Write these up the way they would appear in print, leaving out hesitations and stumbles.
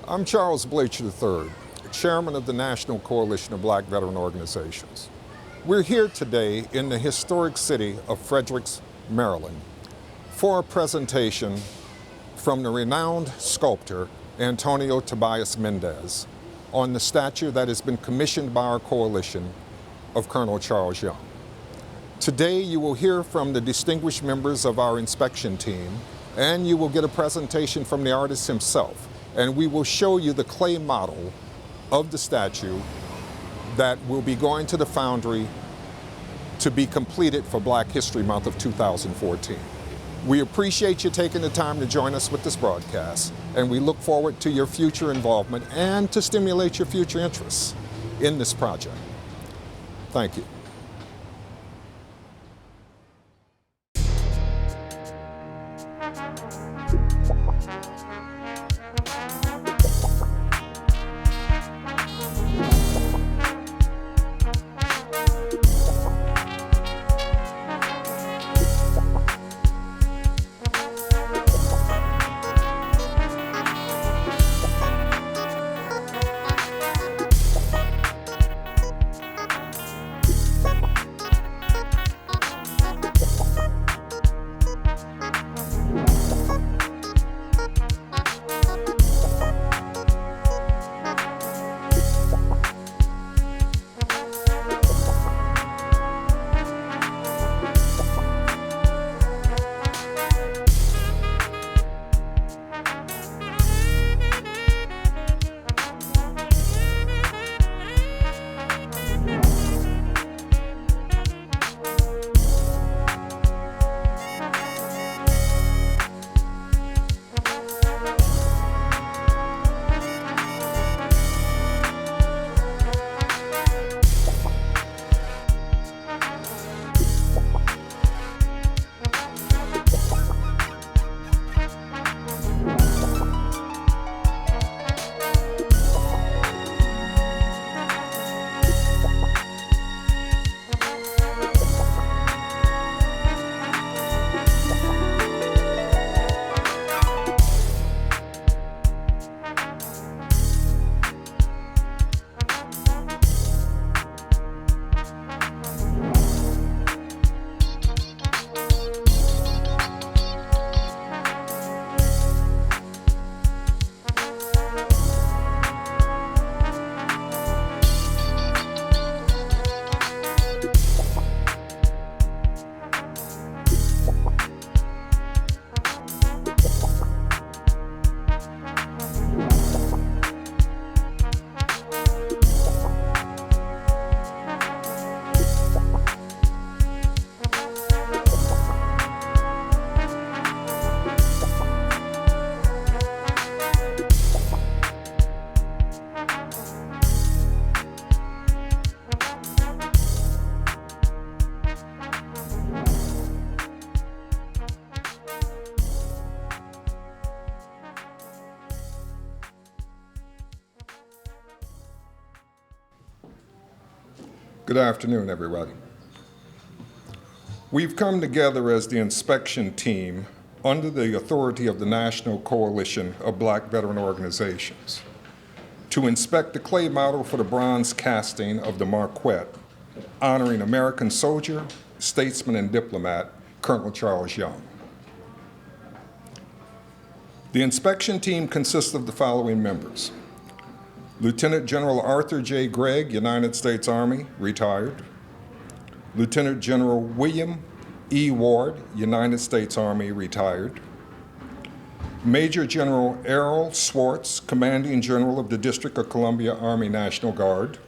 I'm Charles Bleacher III, Chairman of the National Coalition of Black Veteran Organizations. We're here today in the historic city of Fredericks, Maryland, for a presentation from the renowned sculptor Antonio Tobias Mendez on the statue that has been commissioned by our coalition of Colonel Charles Young. Today you will hear from the distinguished members of our inspection team, and you will get a presentation from the artist himself, and we will show you the clay model of the statue that will be going to the foundry to be completed for Black History Month of 2014. We appreciate you taking the time to join us with this broadcast, and we look forward to your future involvement and to stimulate your future interests in this project. Thank you. Good afternoon, everybody. We've come together as the inspection team under the authority of the National Coalition of Black Veteran Organizations to inspect the clay model for the bronze casting of the Maquette, honoring American soldier, statesman, and diplomat, Colonel Charles Young. The inspection team consists of the following members: Lieutenant General Arthur J. Gregg, United States Army, retired. Lieutenant General William E. Ward, United States Army, retired. Major General Errol Swartz, Commanding General of the District of Columbia Army National Guard.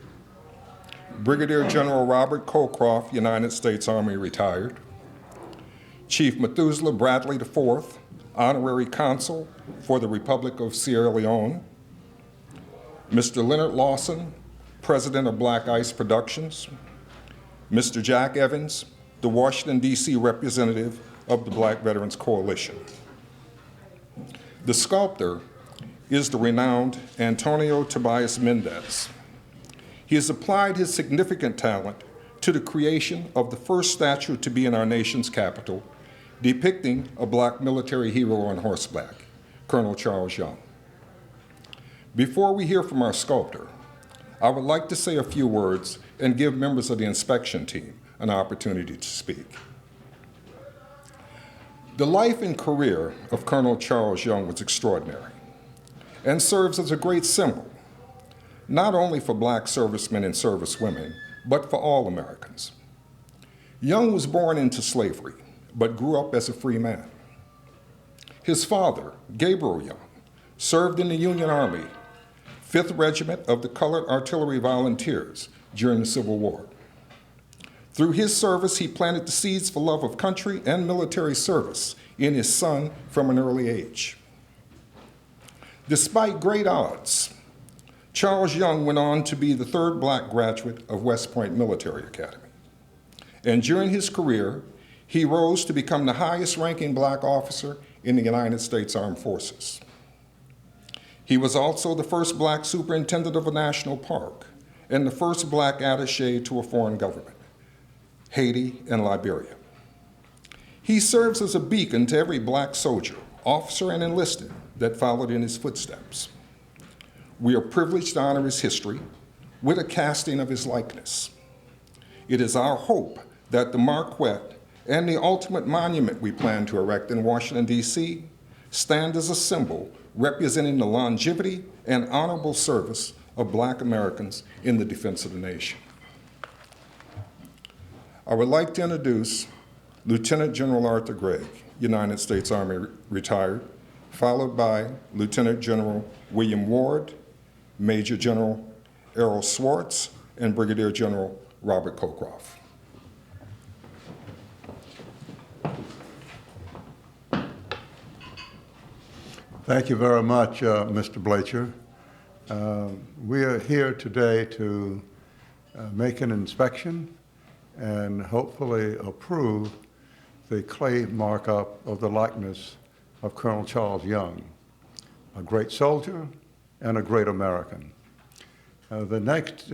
Brigadier General Robert Colcroft, United States Army, retired. Chief Methuselah Bradley IV, Honorary Consul for the Republic of Sierra Leone. Mr. Leonard Lawson, President of Black Ice Productions. Mr. Jack Evans, the Washington, D.C. representative of the Black Veterans Coalition. The sculptor is the renowned Antonio Tobias Mendez. He has applied his significant talent to the creation of the first statue to be in our nation's capital, depicting a Black military hero on horseback, Colonel Charles Young. Before we hear from our sculptor, I would like to say a few words and give members of the inspection team an opportunity to speak. The life and career of Colonel Charles Young was extraordinary and serves as a great symbol, not only for Black servicemen and servicewomen, but for all Americans. Young was born into slavery, but grew up as a free man. His father, Gabriel Young, served in the Union Army, 5th Regiment of the Colored Artillery Volunteers during the Civil War. Through his service, he planted the seeds for love of country and military service in his son from an early age. Despite great odds, Charles Young went on to be the 3rd Black graduate of West Point Military Academy. And during his career, he rose to become the highest-ranking Black officer in the United States Armed Forces. He was also the first Black superintendent of a national park and the first Black attaché to a foreign government, Haiti and Liberia. He serves as a beacon to every Black soldier, officer, and enlisted that followed in his footsteps. We are privileged to honor his history with a casting of his likeness. It is our hope that the Maquette and the ultimate monument we plan to erect in Washington, D.C. stand as a symbol representing the longevity and honorable service of Black Americans in the defense of the nation. I would like to introduce Lieutenant General Arthur Gregg, United States Army retired, followed by Lieutenant General William Ward, Major General Errol Swartz, and Brigadier General Robert Cockcroft. Thank you very much, Mr. Blacher. We are here today to make an inspection and hopefully approve the clay markup of the likeness of Colonel Charles Young, a great soldier and a great American. The next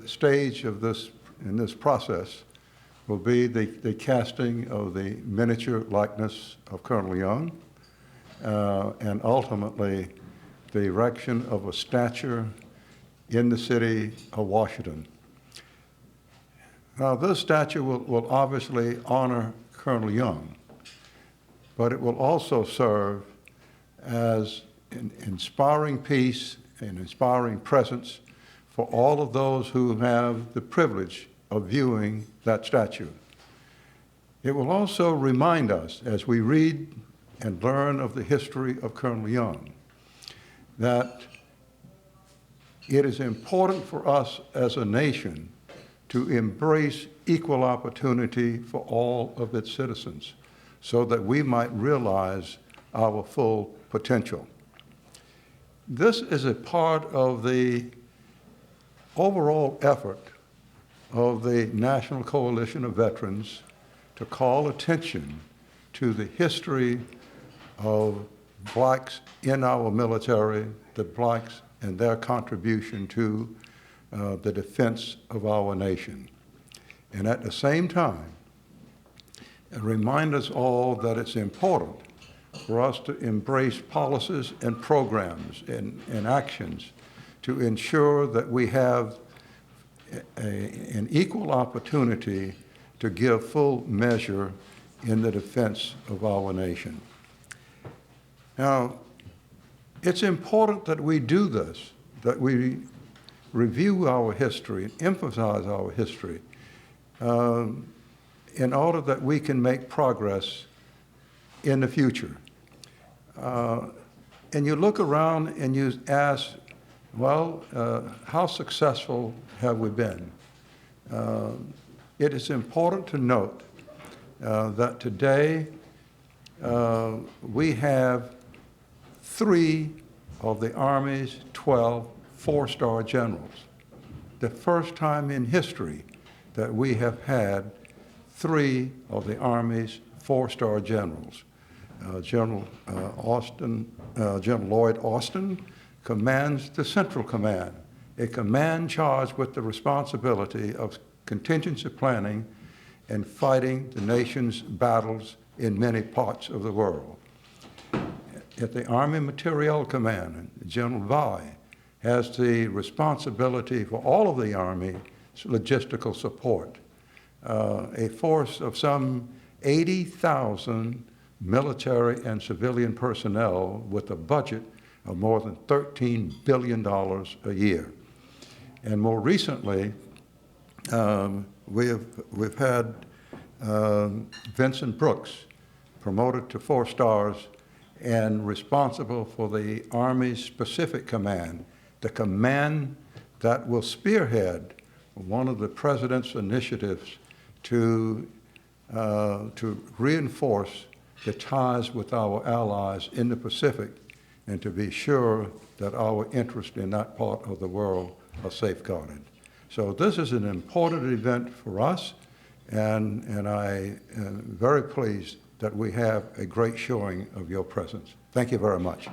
stage of in this process will be the casting of the miniature likeness of Colonel Young, and ultimately the erection of a statue in the city of Washington. Now, this statue will obviously honor Colonel Young, but it will also serve as an inspiring piece, an inspiring presence for all of those who have the privilege of viewing that statue. It will also remind us, as we read and learn of the history of Colonel Young, that it is important for us as a nation to embrace equal opportunity for all of its citizens so that we might realize our full potential. This is a part of the overall effort of the National Coalition of Veterans to call attention to the history of Blacks in our military, the Blacks and their contribution to the defense of our nation. And at the same time, remind us all that it's important for us to embrace policies and programs and actions to ensure that we have an equal opportunity to give full measure in the defense of our nation. Now, it's important that we do this, that we review our history and emphasize our history in order that we can make progress in the future. And you look around and you ask, well, how successful have we been? It is important to note that today we have 3 of the Army's 12 4-star generals. The first time in history that we have had 3 of the Army's 4-star generals. General Lloyd Austin commands the Central Command, a command charged with the responsibility of contingency planning and fighting the nation's battles in many parts of the world. At the Army Materiel Command, General Vai has the responsibility for all of the Army's logistical support. A force of some 80,000 military and civilian personnel with a budget of more than $13 billion a year. And more recently, we've had Vincent Brooks promoted to 4 stars and responsible for the Army's Pacific Command, the command that will spearhead one of the President's initiatives to reinforce the ties with our allies in the Pacific and to be sure that our interests in that part of the world are safeguarded. So this is an important event for us, and I am very pleased that we have a great showing of your presence. Thank you very much.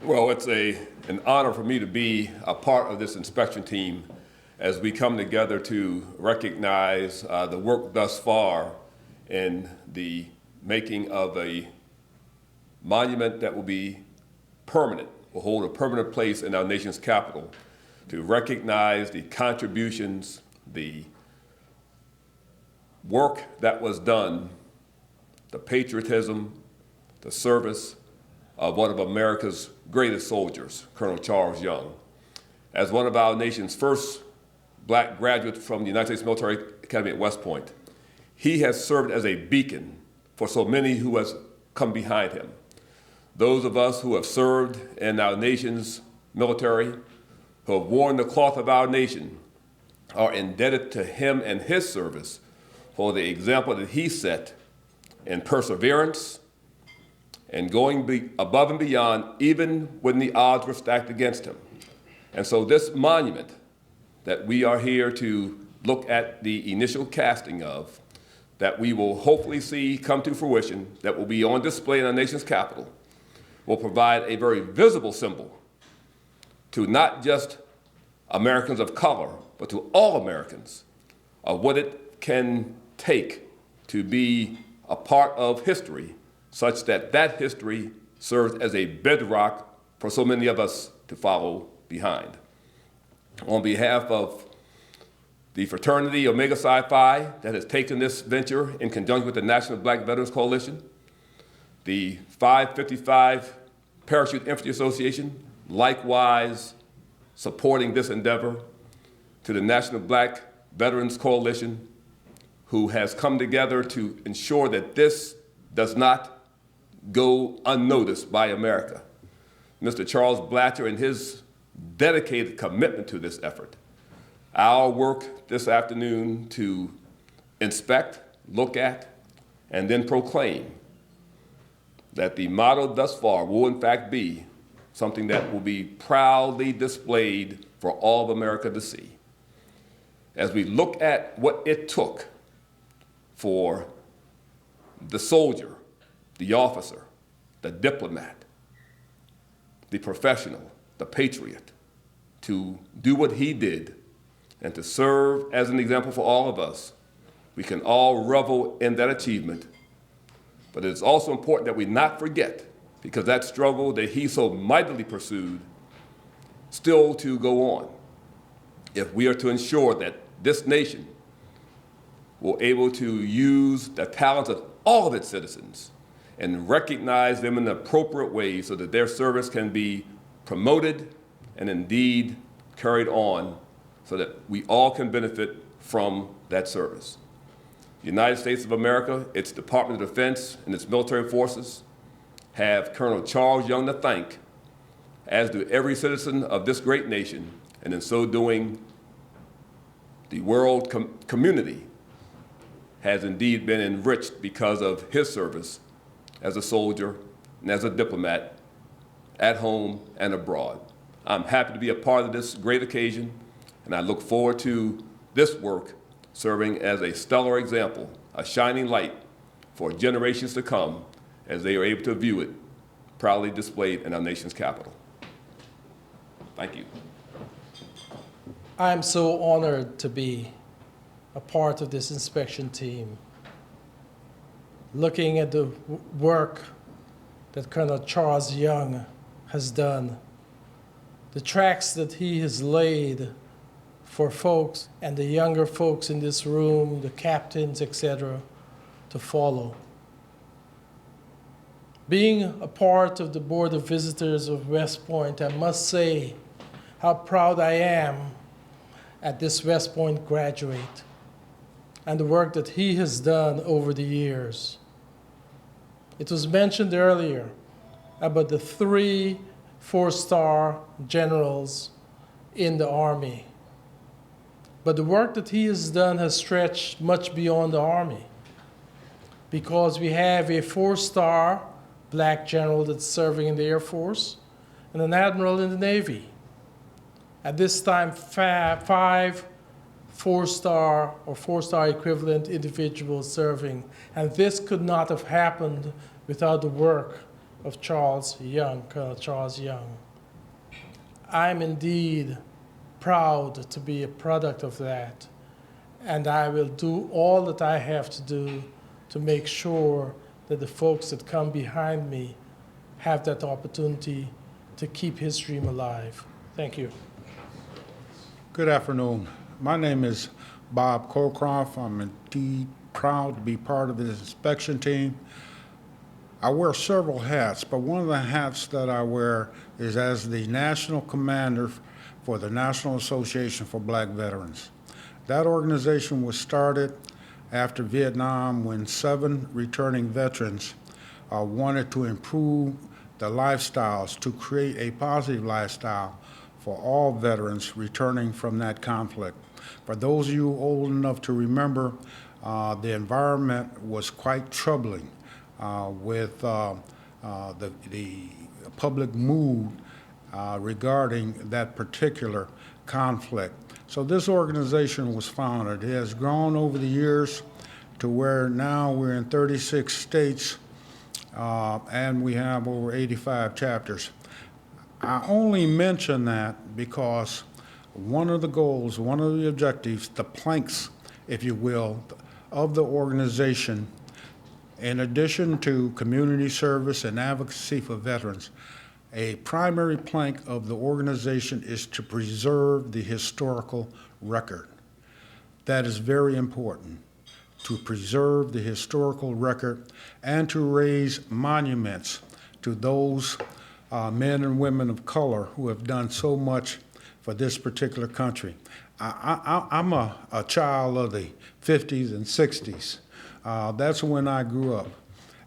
Well, it's an honor for me to be a part of this inspection team as we come together to recognize the work thus far in the making of a monument that will be permanent, will hold a permanent place in our nation's capital, to recognize the contributions, the work that was done, the patriotism, the service of one of America's greatest soldiers, Colonel Charles Young. As one of our nation's first black graduates from the United States Military Academy at West Point, he has served as a beacon for so many who has come behind him. Those of us who have served in our nation's military, who have worn the cloth of our nation, are indebted to him and his service for the example that he set in perseverance and going above and beyond even when the odds were stacked against him. And so this monument that we are here to look at the initial casting of, that we will hopefully see come to fruition, that will be on display in our nation's capital, will provide a very visible symbol to not just Americans of color, but to all Americans of what it can take to be a part of history such that that history serves as a bedrock for so many of us to follow behind. On behalf of the fraternity Omega Psi Phi that has taken this venture in conjunction with the National Black Veterans Coalition, the 555 Parachute Infantry Association, likewise supporting this endeavor, to the National Black Veterans Coalition, who has come together to ensure that this does not go unnoticed by America. Mr. Charles Blatcher and his dedicated commitment to this effort. Our work this afternoon to inspect, look at, and then proclaim that the motto thus far will in fact be something that will be proudly displayed for all of America to see. As we look at what it took for the soldier, the officer, the diplomat, the professional, the patriot, to do what he did and to serve as an example for all of us, we can all revel in that achievement. But it's also important that we not forget, because that struggle that he so mightily pursued still to go on, if we are to ensure that this nation will able to use the talents of all of its citizens and recognize them in the appropriate way so that their service can be promoted and indeed carried on so that we all can benefit from that service. The United States of America, its Department of Defense, and its military forces have Colonel Charles Young to thank, as do every citizen of this great nation, and in so doing, the world community has indeed been enriched because of his service as a soldier and as a diplomat at home and abroad. I'm happy to be a part of this great occasion, and I look forward to this work serving as a stellar example, a shining light for generations to come as they are able to view it proudly displayed in our nation's capital. Thank you. I am so honored to be a part of this inspection team, looking at the work that Colonel Charles Young has done, the tracks that he has laid for folks and the younger folks in this room, the captains, etc., to follow. Being a part of the Board of Visitors of West Point, I must say how proud I am at this West Point graduate and the work that he has done over the years. It was mentioned earlier about the 3 4-star generals in the Army. But the work that he has done has stretched much beyond the Army, because we have a 4-star black general that's serving in the Air Force and an admiral in the Navy. At this time, 5 4-star or 4-star equivalent individuals serving. And this could not have happened without the work of Charles Young, Colonel Charles Young. I'm indeed proud to be a product of that. And I will do all that I have to do to make sure that the folks that come behind me have that opportunity to keep his dream alive. Thank you. Good afternoon. My name is Bob Colcroft. I'm indeed proud to be part of this inspection team. I wear several hats, but one of the hats that I wear is as the National Commander for the National Association for Black Veterans. That organization was started after Vietnam, when 7 returning veterans wanted to improve the lifestyles, to create a positive lifestyle for all veterans returning from that conflict. For those of you old enough to remember, the environment was quite troubling with the public mood regarding that particular conflict. So this organization was founded. It has grown over the years to where now we're in 36 states and we have over 85 chapters. I only mention that because one of the goals, one of the objectives, the planks, if you will, of the organization, in addition to community service and advocacy for veterans, a primary plank of the organization is to preserve the historical record. That is very important, to preserve the historical record and to raise monuments to those men and women of color who have done so much for this particular country. I'm a child of the 50s and 60s. That's when I grew up.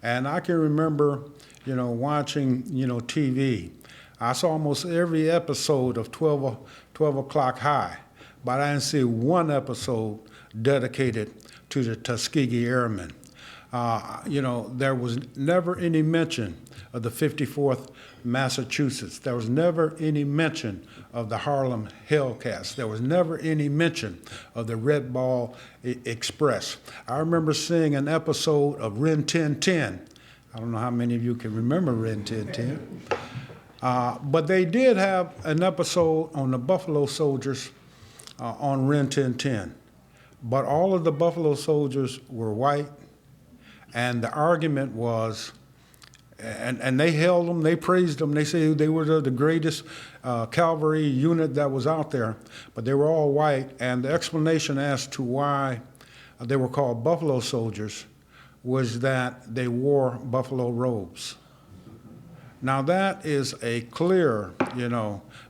And I can remember, watching, TV. I saw almost every episode of 12 O'Clock High, but I didn't see one episode dedicated to the Tuskegee Airmen. There was never any mention of the 54th Massachusetts. There was never any mention of the Harlem Hellcats. There was never any mention of the Red Ball Express. I remember seeing an episode of Rin Tin Tin. I don't know how many of you can remember Rin Tin Tin. But they did have an episode on the Buffalo Soldiers on Rin Tin Tin. But all of the Buffalo Soldiers were white, and the argument was, and they held them, they praised them, they said they were the greatest cavalry unit that was out there, but they were all white, and the explanation as to why they were called Buffalo Soldiers was that they wore buffalo robes. Now that is a clear,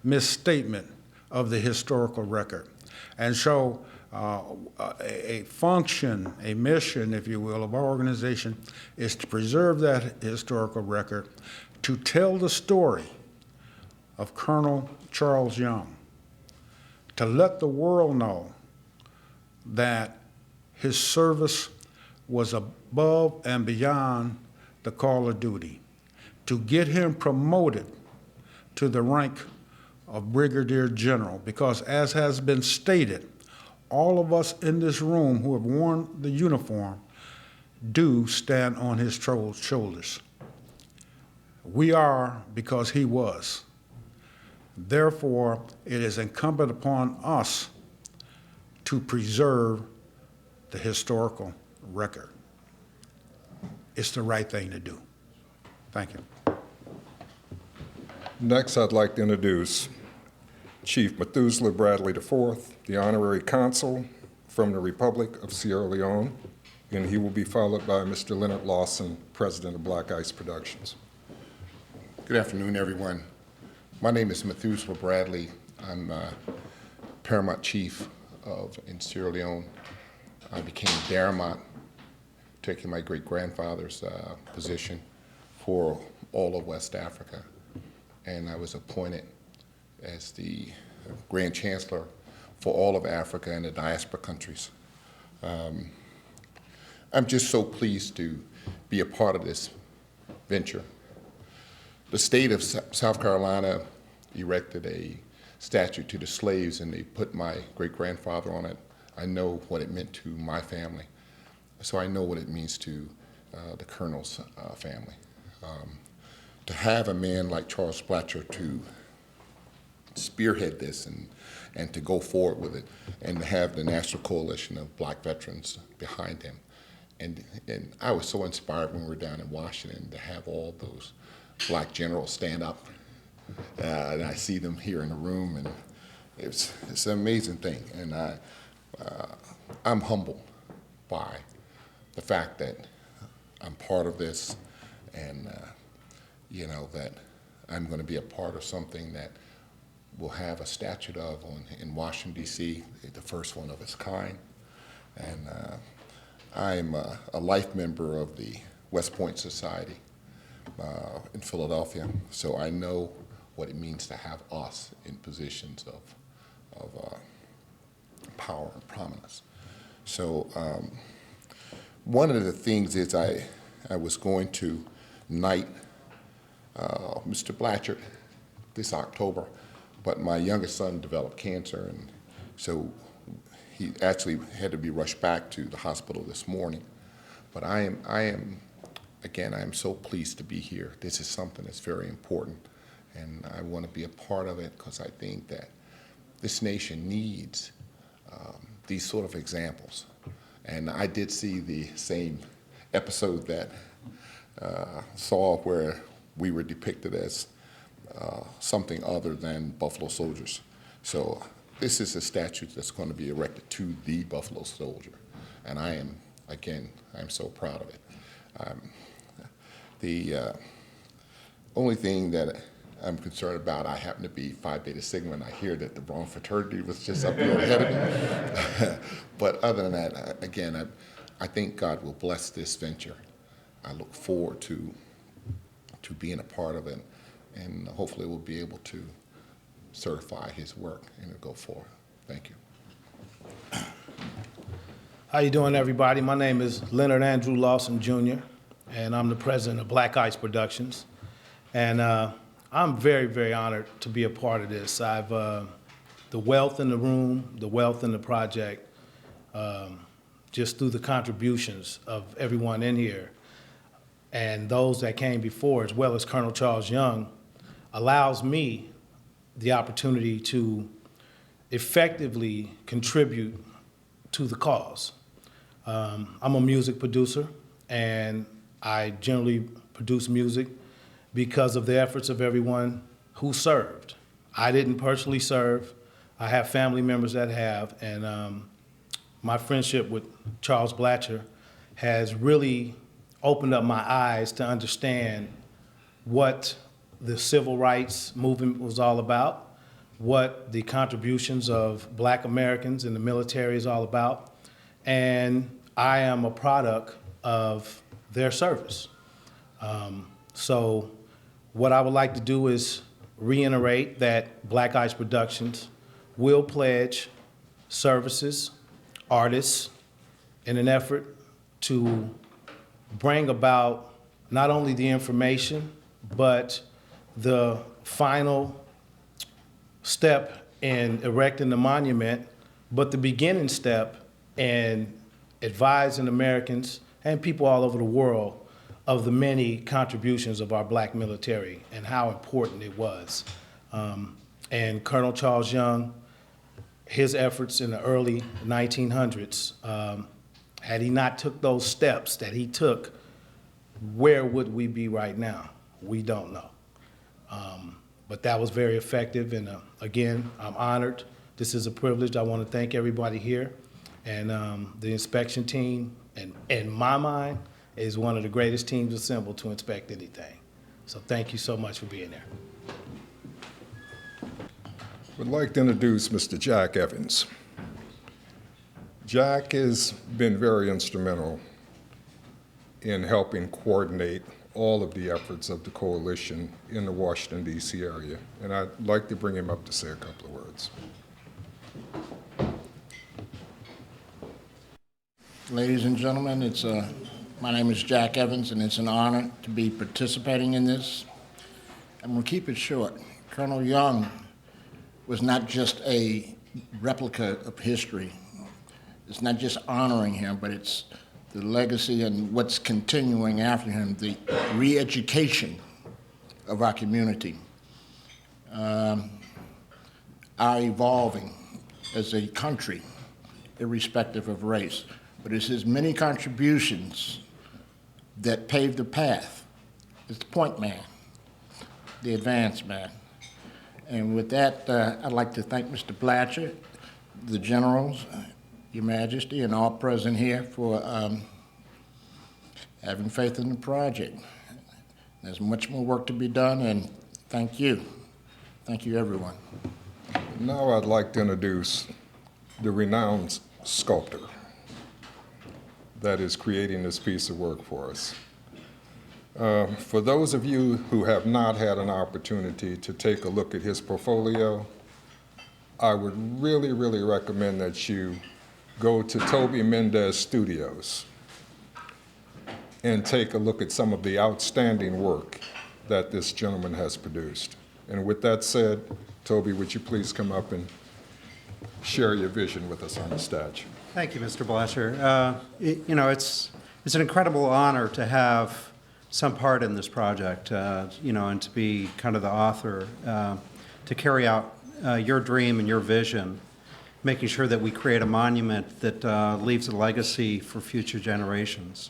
misstatement of the historical record. And so a function, a mission, if you will, of our organization is to preserve that historical record, to tell the story of Colonel Charles Young, to let the world know that his service was above and beyond the call of duty, to get him promoted to the rank of Brigadier General, because as has been stated, all of us in this room who have worn the uniform do stand on his shoulders. We are because he was. Therefore, it is incumbent upon us to preserve the historical record. It's the right thing to do. Thank you. Next, I'd like to introduce Chief Methuselah Bradley IV, the Honorary Consul from the Republic of Sierra Leone, and he will be followed by Mr. Leonard Lawson, President of Black Ice Productions. Good afternoon, everyone. My name is Methuselah Bradley. I'm Paramount Chief in Sierra Leone. I became Paramount, taking my great-grandfather's position for all of West Africa. And I was appointed as the Grand Chancellor for all of Africa and the diaspora countries. I'm just so pleased to be a part of this venture. The state of South Carolina erected a statue to the slaves, and they put my great-grandfather on it. I know what it meant to my family, so I know what it means to the Colonel's family. To have a man like Charles Blatcher to spearhead this and to go forward with it, and to have the National Coalition of Black Veterans behind him. And I was so inspired when we were down in Washington to have all those Black generals stand up. And I see them here in the room, and it's an amazing thing. And I'm humbled by the fact that I'm part of this, and you know, that I'm going to be a part of something that we'll have a statue of in Washington, D.C., the first one of its kind. And I'm a life member of the West Point Society in Philadelphia, so I know what it means to have us in positions of power and prominence. So one of the things is I was going to knight Mr. Blatcher this October, but my youngest son developed cancer, and so he actually had to be rushed back to the hospital this morning. But I am so pleased to be here. This is something that's very important, and I want to be a part of it because I think that this nation needs these sort of examples. And I did see the same episode that saw where we were depicted as something other than Buffalo Soldiers. So this is a statue that's going to be erected to the Buffalo Soldier, and I'm so proud of it. The only thing that I'm concerned about, I happen to be Phi Beta Sigma, and I hear that the wrong fraternity was just up here ahead of me. But other than that, again, I think God will bless this venture. I look forward to being a part of it, and hopefully we'll be able to certify his work and go forward. Thank you. How you doing, everybody? My name is Leonard Andrew Lawson, Jr., and I'm the president of Black Ice Productions. And I'm very, very honored to be a part of this. I've the wealth in the room, the wealth in the project, just through the contributions of everyone in here and those that came before, as well as Colonel Charles Young, allows me the opportunity to effectively contribute to the cause. I'm a music producer, and I generally produce music because of the efforts of everyone who served. I didn't personally serve. I have family members that have, and my friendship with Charles Blatcher has really opened up my eyes to understand what the civil rights movement was all about, what the contributions of Black Americans in the military is all about, and I am a product of their service. So what I would like to do is reiterate that Black Ice Productions will pledge services, artists, in an effort to bring about not only the information, but the final step in erecting the monument, but the beginning step in advising Americans and people all over the world of the many contributions of our Black military and how important it was. And Colonel Charles Young, his efforts in the early 1900s, had he not took those steps that he took, where would we be right now? We don't know. But that was very effective, and again, I'm honored. This is a privilege. I want to thank everybody here, and the inspection team, and in my mind, is one of the greatest teams assembled to inspect anything. So thank you so much for being there. Would like to introduce Mr. Jack Evans. Jack has been very instrumental in helping coordinate all of the efforts of the coalition in the Washington, D.C. area, and I'd like to bring him up to say a couple of words. Ladies and gentlemen, my name is Jack Evans, and it's an honor to be participating in this. I'm going to keep it short. Colonel Young was not just a replica of history. It's not just honoring him, but it's the legacy and what's continuing after him, the re-education of our community, our evolving as a country, irrespective of race. But it's his many contributions that paved the path. It's the point man, the advance man. And with that, I'd like to thank Mr. Blatcher, the generals, Your Majesty, and all present here for having faith in the project. There's much more work to be done, and thank you. Thank you, everyone. Now I'd like to introduce the renowned sculptor that is creating this piece of work for us. For those of you who have not had an opportunity to take a look at his portfolio, I would really, really recommend that you go to Toby Mendez Studios and take a look at some of the outstanding work that this gentleman has produced. And with that said, Toby, would you please come up and share your vision with us on the statue? Thank you, Mr. Blatcher. You know, it's an incredible honor to have some part in this project, you know, and to be kind of the author, to carry out your dream and your vision, making sure that we create a monument that leaves a legacy for future generations.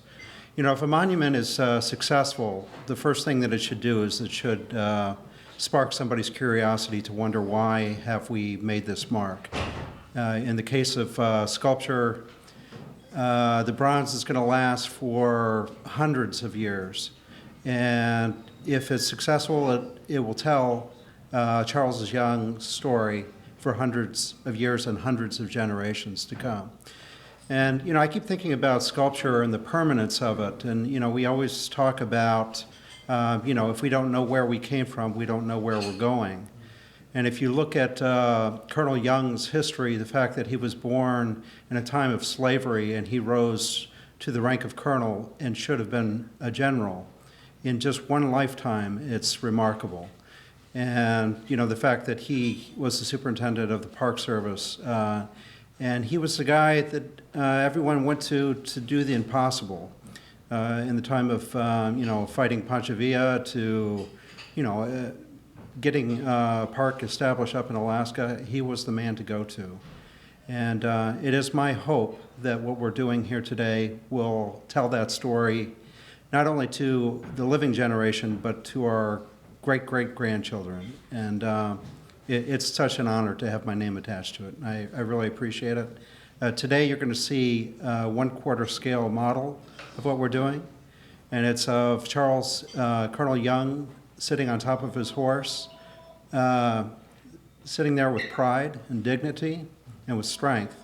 You know, if a monument is successful, the first thing that it should do is it should spark somebody's curiosity to wonder, why have we made this mark? In the case of sculpture, the bronze is going to last for hundreds of years. And if it's successful, it will tell Charles Young's story for hundreds of years and hundreds of generations to come. And, you know, I keep thinking about sculpture and the permanence of it. And, you know, we always talk about, you know, if we don't know where we came from, we don't know where we're going. And if you look at Colonel Young's history, the fact that he was born in a time of slavery and he rose to the rank of colonel and should have been a general in just one lifetime, it's remarkable. And, you know, the fact that he was the superintendent of the Park Service, and he was the guy that everyone went to do the impossible. In the time of, you know, fighting Pancho Villa to, you know, getting a park established up in Alaska, he was the man to go to. And it is my hope that what we're doing here today will tell that story not only to the living generation, but to our great-great-grandchildren. And it's such an honor to have my name attached to it. I really appreciate it. Today you're going to see a 1/4 scale model of what we're doing. And it's of Colonel Young sitting on top of his horse, sitting there with pride and dignity and with strength.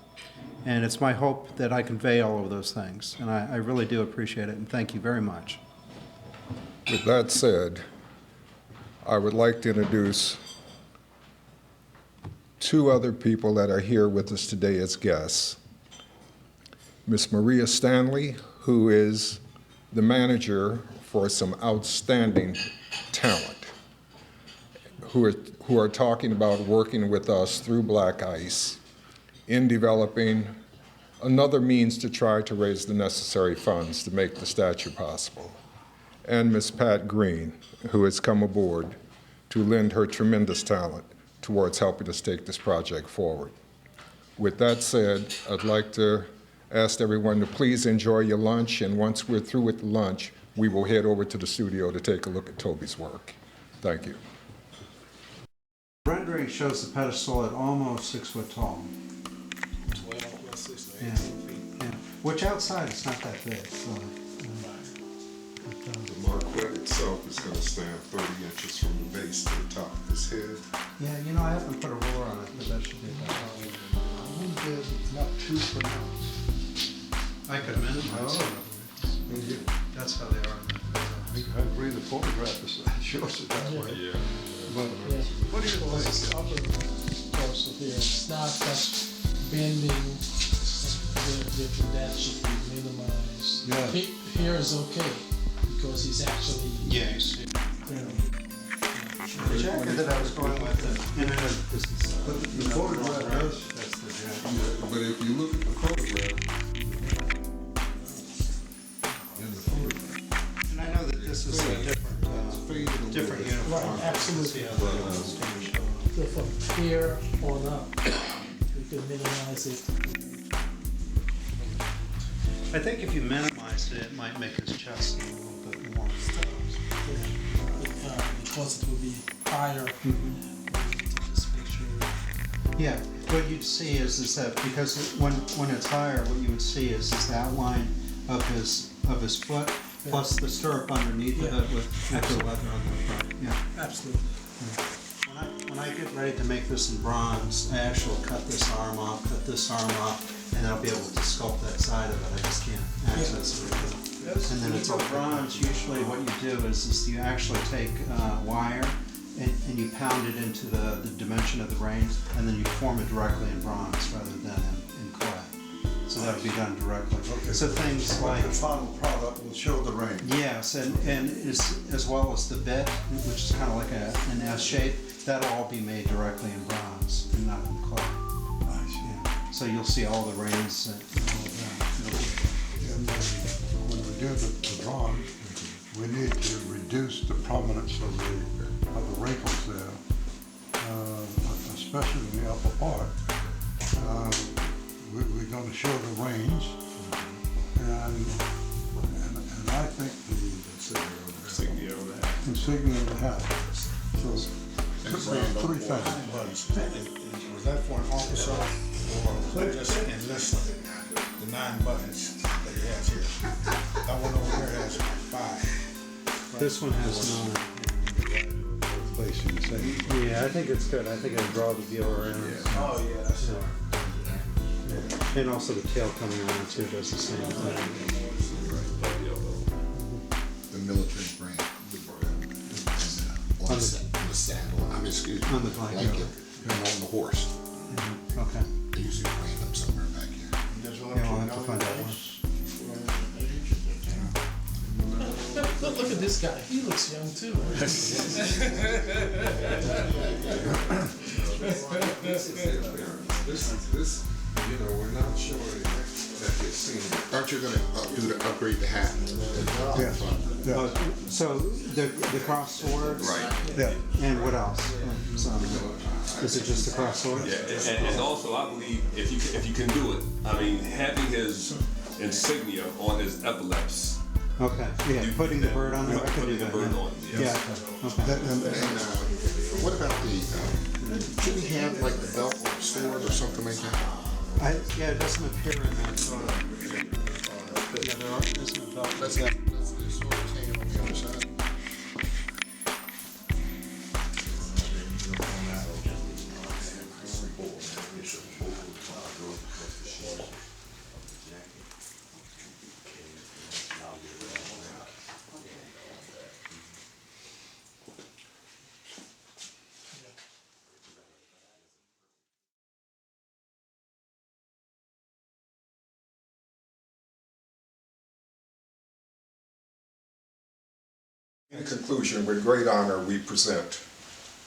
And it's my hope that I convey all of those things. And I really do appreciate it, and thank you very much. With that said, I would like to introduce two other people that are here with us today as guests. Miss Maria Stanley, who is the manager for some outstanding talent, who are talking about working with us through Black Ice in developing another means to try to raise the necessary funds to make the statue possible. And Miss Pat Green, who has come aboard to lend her tremendous talent towards helping us take this project forward. With that said, I'd like to ask everyone to please enjoy your lunch, and once we're through with lunch, we will head over to the studio to take a look at Toby's work. Thank you. rendering shows the pedestal at almost 6 foot tall. 12 plus 6 to 18 Yeah. feet. Yeah. Which outside is not that big. So, The Maquette itself is going to stand 30 inches from the base to the top of his head. yeah, you know, I haven't put a ruler on it, but that should be about right. Not too pronounced. I could minimize it. That's how they are. I agree, the photograph shows it that way. Yeah. But Yeah. what do you Because think? it's upper torso here, it's not that bending, that should be minimized. Yeah. Here is okay, because he's actually. Yes. The jacket that I was going with, this is. But the photograph does. That's the jacket. But if you look at the photograph, And I know that this is a different uniform. Right, absolutely. See how that goes. So from here on up, we can minimize it. I think if you minimized it, it might make his chest a little bit more. Because it will be higher. This picture. Yeah, what you'd see is that because when it's higher, what you would see is the outline of his foot plus the stirrup underneath of it with the leather on the front. Yeah. Absolutely. When I get ready to make this in bronze, I actually cut this arm off, and I'll be able to sculpt that side of it. I just can't access it. And then it's all bronze. Usually what you do is you actually take wire and you pound it into the dimension of the reins, and then you form it directly in bronze rather than in clay. So that would be done directly. Okay. So things But like, the final product will show the range. yes, and as well as the bit, which is kind of like an S shape, that'll all be made directly in bronze and not in clay. Nice. Yeah. So you'll see all the reins and all of that. And when we do the drawing, we need to reduce the prominence of the wrinkles there, especially in the upper part. We're going to show the range, and I think the insignia of the hat. So three things. Was that for an officer or just enlisted? The 9 buttons that he has here. That one over here has 5. This one has 9. Place in the same. Yeah, I think it's good. I think it'll draw the viewer in. Oh, yeah, that's right. And also the tail coming around too does the same thing. The military brand. On the saddle, excuse me, On the blanket. and on the horse. Okay. They usually brand them somewhere back here. Yeah, we'll have to find out one. Look at this guy. He looks young too. this, we're not showing that it's seen. Aren't you gonna upgrade the hat? Yes. Yeah. So the cross swords. Right. Yeah. And what else? Is it just the cross sword? Yeah, and also I believe if you can do it, I mean having his insignia on his epaulets. Okay. Yeah. Putting the bird on there. I can do Putting the that. bird Yeah. on, Yeah. yes. Okay. And what about should he have like the belt sword or something like that? Yeah, it doesn't appear in that photo. Yeah, there isn't a belt. Let's the sword hanging on the other side. In conclusion, with great honor, we present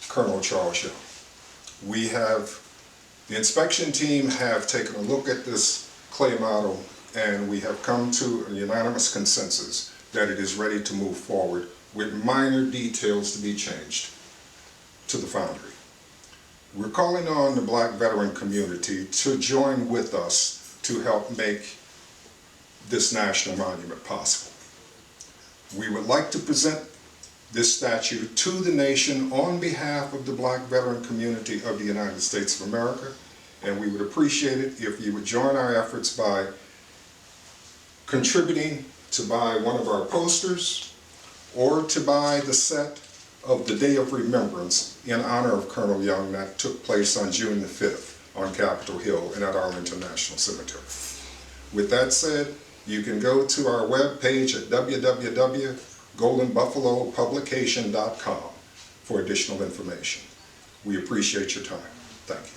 Colonel Charles Young. The inspection team have taken a look at this clay model, and we have come to a unanimous consensus that it is ready to move forward with minor details to be changed to the foundry. We're calling on the Black veteran community to join with us to help make this national monument possible. We would like to present this statue to the nation on behalf of the Black veteran community of the United States of America, and we would appreciate it if you would join our efforts by contributing to buy one of our posters or to buy the set of the Day of Remembrance in honor of Colonel Young that took place on June the 5th on Capitol Hill and at Arlington National Cemetery. With that said, you can go to our webpage at www.goldenbuffalopublication.com for additional information. We appreciate your time. Thank you.